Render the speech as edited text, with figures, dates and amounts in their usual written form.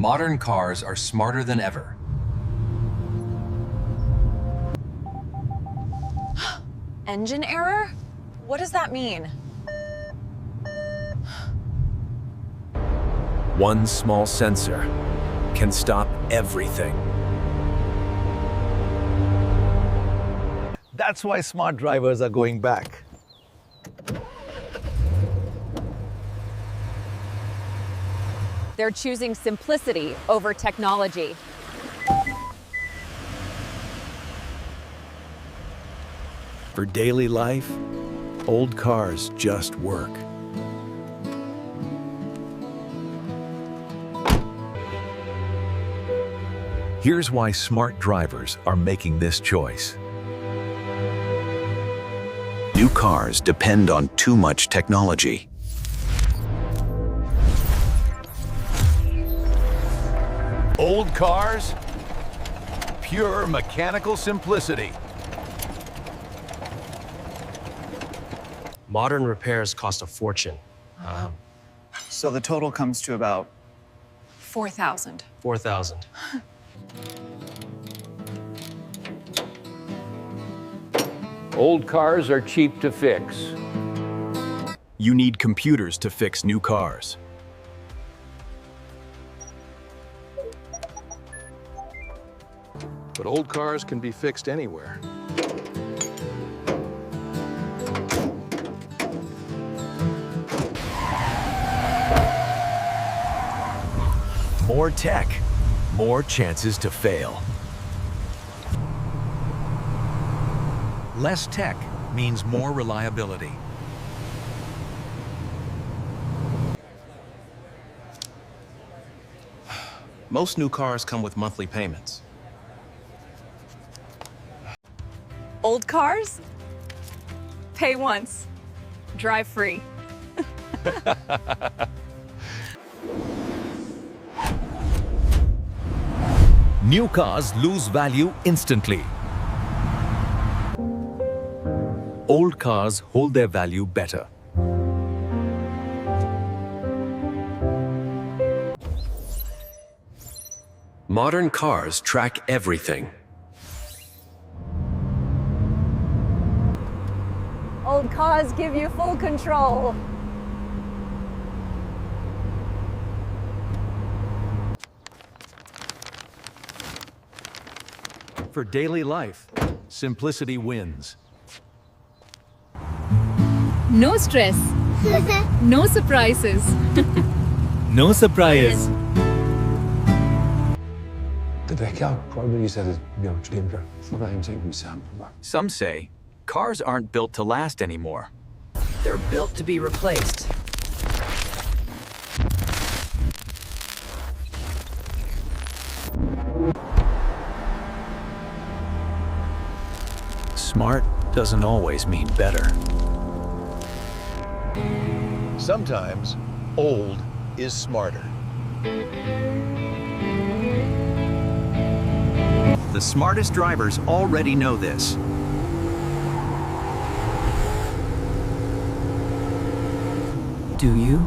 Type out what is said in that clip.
Modern cars are smarter than ever. Engine error? What does that mean? One small sensor can stop everything. That's why smart drivers are going back. They're choosing simplicity over technology. For daily life, old cars just work. Here's why smart drivers are making this choice. New cars depend on too much technology. Old cars, pure mechanical simplicity. Modern repairs cost a fortune. So the total comes to about 4,000. 4,000. Old cars are cheap to fix. You need computers to fix new cars. But old cars can be fixed anywhere. More tech, more chances to fail. Less tech means more reliability. Most new cars come with monthly payments. Old cars? Pay once, drive free. New cars lose value instantly. Old cars hold their value better. Modern cars track everything. Old cars give you full control. For daily life, simplicity wins. No stress. No surprises. No surprise. Some say cars aren't built to last anymore. They're built to be replaced. Smart doesn't always mean better. Sometimes old is smarter. The smartest drivers already know this. Do you?